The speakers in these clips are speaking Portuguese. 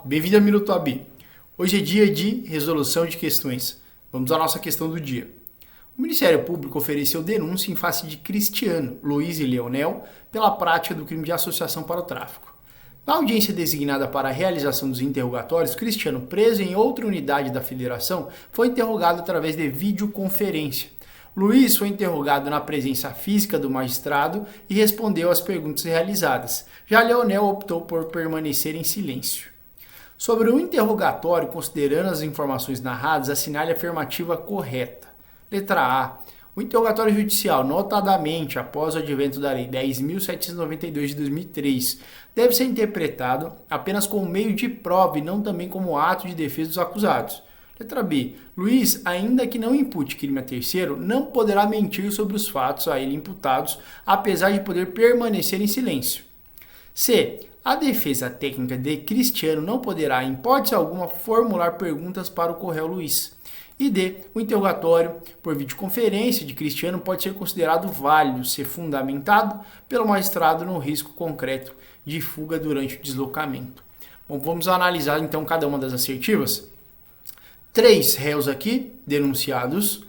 bem-vindo ao Minuto AB. Hoje é dia de resolução de questões. Vamos à nossa questão do dia. O Ministério Público ofereceu denúncia em face de Cristiano, Luiz e Leonel pela prática do crime de associação para o tráfico. Na audiência designada para a realização dos interrogatórios, Cristiano, preso em outra unidade da federação, foi interrogado através de videoconferência. Luiz foi interrogado na presença física do magistrado e respondeu às perguntas realizadas. Já Leonel optou por permanecer em silêncio. Sobre o interrogatório, considerando as informações narradas, assinale a afirmativa correta. Letra A. O interrogatório judicial, notadamente após o advento da Lei 10.792 de 2003, deve ser interpretado apenas como meio de prova e não também como ato de defesa dos acusados. Letra B. Luiz, ainda que não impute crime a terceiro, não poderá mentir sobre os fatos a ele imputados, apesar de poder permanecer em silêncio. C. A defesa técnica de Cristiano não poderá, em hipótese alguma, formular perguntas para o co-réu Luiz. E D. O interrogatório por videoconferência de Cristiano pode ser considerado válido se fundamentado pelo magistrado no risco concreto de fuga durante o deslocamento. Bom, vamos analisar então cada uma das assertivas. 3 réus aqui, denunciados.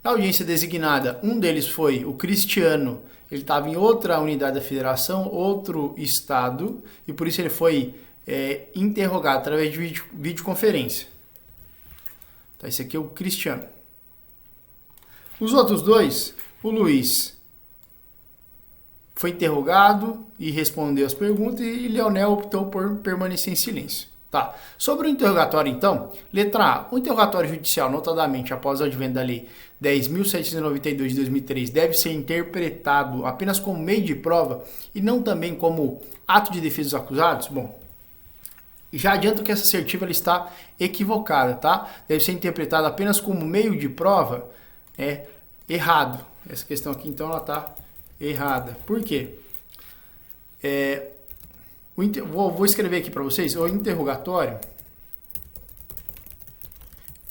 Na audiência designada, um deles foi o Cristiano. Ele estava em outra unidade da federação, outro estado, e por isso ele foi interrogado através de videoconferência. Então, esse aqui é o Cristiano. Os outros dois, o Luiz foi interrogado e respondeu as perguntas, e Leonel optou por permanecer em silêncio. Tá. Sobre o interrogatório, então, letra A. O interrogatório judicial, notadamente após o advento da Lei 10.792 de 2003, deve ser interpretado apenas como meio de prova e não também como ato de defesa dos acusados? Bom, já adianto que essa assertiva ela está equivocada, tá? Deve ser interpretado apenas como meio de prova, é errado. Essa questão aqui, então, ela está errada. Por quê? Vou escrever aqui para vocês. O interrogatório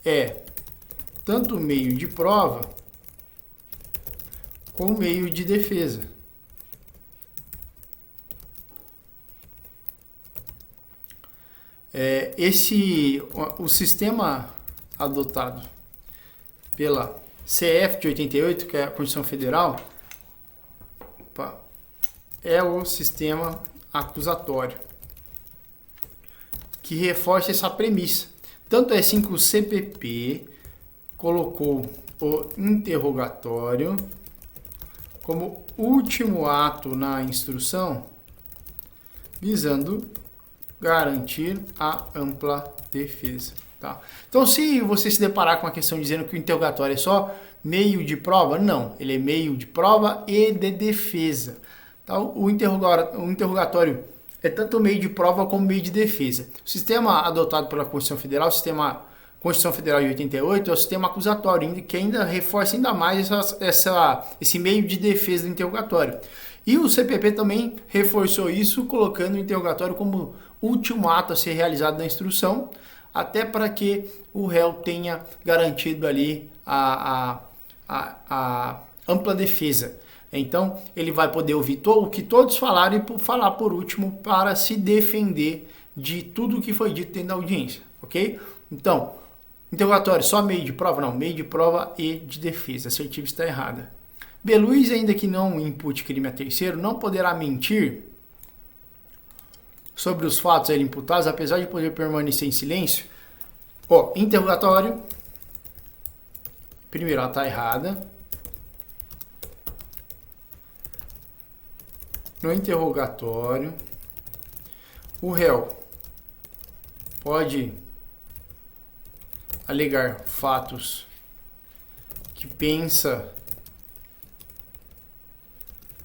é tanto meio de prova como meio de defesa. O sistema adotado pela CF de 88, que é a Constituição Federal, é o sistema acusatório, que reforça essa premissa. Tanto é assim que o CPP colocou o interrogatório como último ato na instrução, visando garantir a ampla defesa. Tá? Então, se você se deparar com a questão dizendo que o interrogatório é só meio de prova, não, ele é meio de prova e de defesa. Então, o interrogatório é tanto meio de prova como meio de defesa. O sistema adotado pela Constituição Federal, o sistema Constituição Federal de 88, é o sistema acusatório, que ainda reforça ainda mais esse meio de defesa do interrogatório. E o CPP também reforçou isso, colocando o interrogatório como último ato a ser realizado na instrução, até para que o réu tenha garantido ali a ampla defesa. Então, ele vai poder ouvir o que todos falaram e falar por último para se defender de tudo o que foi dito dentro da audiência, ok? Então, interrogatório só meio de prova? Não, meio de prova e de defesa. A assertiva está errada. B. Luiz, ainda que não impute crime a terceiro, não poderá mentir sobre os fatos a ele imputados, apesar de poder permanecer em silêncio. Interrogatório. Primeiro, ela está errada. No interrogatório, o réu pode alegar fatos que pensa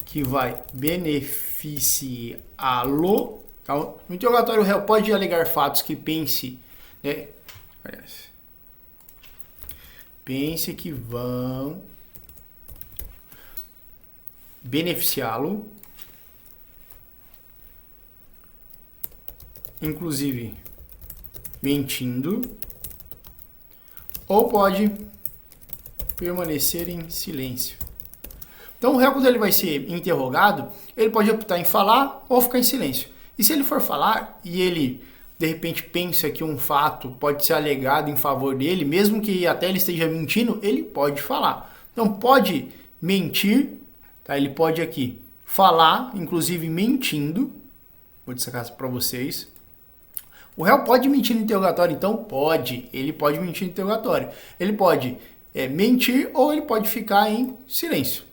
que vai beneficiá-lo. Tá? No interrogatório, o réu pode alegar fatos que pense que vão beneficiá-lo, inclusive mentindo, ou pode permanecer em silêncio. Então, o réu, quando ele vai ser interrogado, ele pode optar em falar ou ficar em silêncio. E se ele for falar e ele de repente pensa que um fato pode ser alegado em favor dele, mesmo que até ele esteja mentindo, ele pode falar. Então pode mentir, tá? Ele pode aqui falar, inclusive mentindo. Vou destacar para vocês. O réu pode mentir no interrogatório? Então pode. Ele pode mentir no interrogatório. Ele pode mentir ou ele pode ficar em silêncio.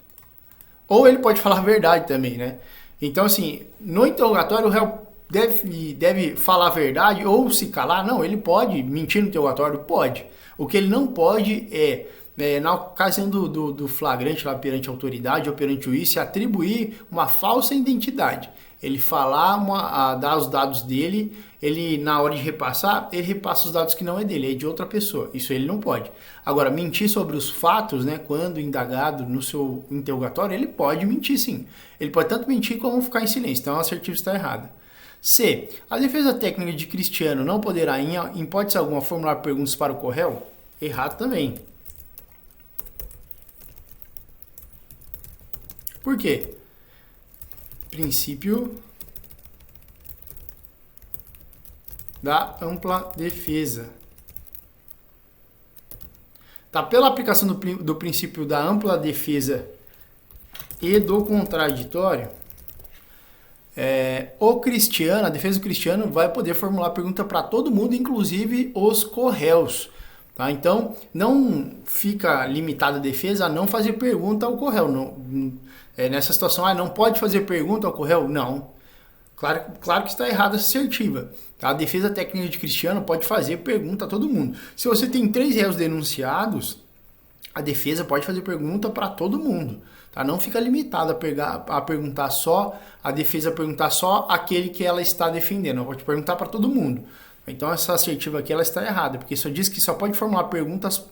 Ou ele pode falar a verdade também, né? Então, assim, no interrogatório o réu deve falar a verdade ou se calar? Não, ele pode mentir no interrogatório? Pode. O que ele não pode na ocasião do flagrante lá perante a autoridade ou perante o juiz, se atribuir uma falsa identidade. Ele falar, dar os dados dele, ele na hora de repassar, ele repassa os dados que não é dele, é de outra pessoa. Isso ele não pode. Agora, mentir sobre os fatos, né, quando indagado no seu interrogatório, ele pode mentir sim. Ele pode tanto mentir como ficar em silêncio. Então a assertiva está errada. C. A defesa técnica de Cristiano não poderá, em hipótese alguma, formular perguntas para o corréu? Errado também. Por quê? Princípio da ampla defesa. Tá, pela aplicação do princípio da ampla defesa e do contraditório, a defesa do Cristiano vai poder formular pergunta para todo mundo, inclusive os corréus. Tá? Então, não fica limitada a defesa a não fazer pergunta ao corréu. Nessa situação, não pode fazer pergunta ao corréu? Não. Claro que está errada essa assertiva. Tá? A defesa técnica de Cristiano pode fazer pergunta a todo mundo. Se você tem 3 réus denunciados, a defesa pode fazer pergunta para todo mundo. Tá? Não fica limitada a perguntar só, a defesa perguntar só aquele que ela está defendendo. Ela pode perguntar para todo mundo. Então essa assertiva aqui ela está errada, porque só diz que só pode formular perguntas,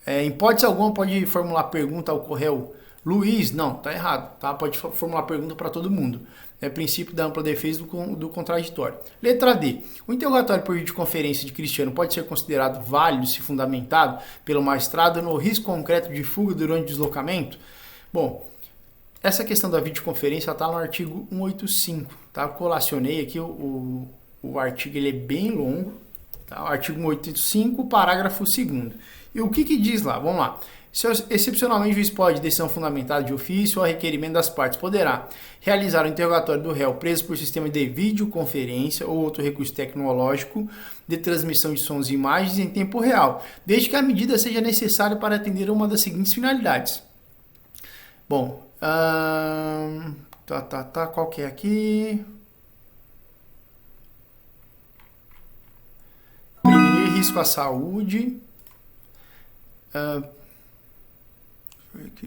em hipótese alguma pode formular pergunta ao corréu Luiz, não, está errado, tá? Pode formular pergunta para todo mundo. É princípio da ampla defesa do contraditório. Letra D. O interrogatório por videoconferência de Cristiano pode ser considerado válido se fundamentado pelo magistrado no risco concreto de fuga durante o deslocamento? Bom, essa questão da videoconferência está no artigo 185, tá? Eu colacionei aqui o artigo, ele é bem longo, tá? O artigo 185, parágrafo 2º. E o que diz lá? Vamos lá. Se excepcionalmente o juiz pode, decisão fundamentada de ofício ou a requerimento das partes, poderá realizar o interrogatório do réu preso por sistema de videoconferência ou outro recurso tecnológico de transmissão de sons e imagens em tempo real, desde que a medida seja necessária para atender a uma das seguintes finalidades. Bom, qual que é aqui? Prevenir risco à saúde.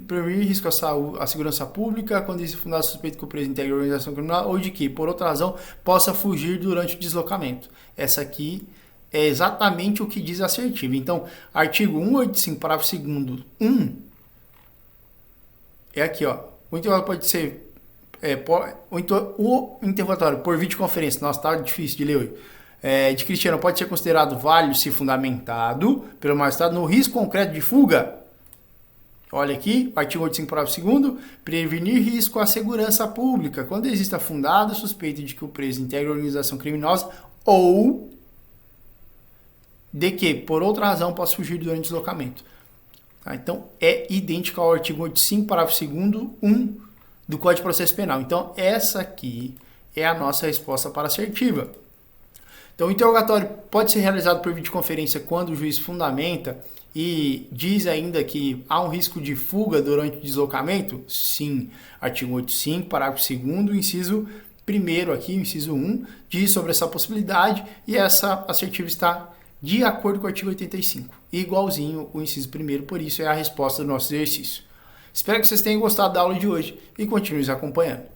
Prevenir risco à segurança pública quando existe fundado suspeito que o preso integre a organização criminal ou de que, por outra razão, possa fugir durante o deslocamento. Essa aqui é exatamente o que diz a assertiva. Então, artigo 185, parágrafo 2º, 1, é aqui, ó. O interrogatório pode ser o interrogatório por videoconferência. Nossa, tá difícil de ler hoje. De Cristiano pode ser considerado válido se fundamentado pelo magistrado no risco concreto de fuga. Olha aqui, artigo 85, parágrafo 2º, prevenir risco à segurança pública quando exista fundada suspeita de que o preso integra a organização criminosa ou de que, por outra razão, possa fugir durante o deslocamento. Tá? Então, é idêntico ao artigo 85, parágrafo 2º, 1 do Código de Processo Penal. Então, essa aqui é a nossa resposta para a assertiva. Então, o interrogatório pode ser realizado por videoconferência quando o juiz fundamenta e diz ainda que há um risco de fuga durante o deslocamento? Sim. Artigo 85, parágrafo 2º, inciso 1º aqui, inciso 1, diz sobre essa possibilidade e essa assertiva está de acordo com o artigo 85. Igualzinho o inciso 1º, por isso é a resposta do nosso exercício. Espero que vocês tenham gostado da aula de hoje e continuem acompanhando.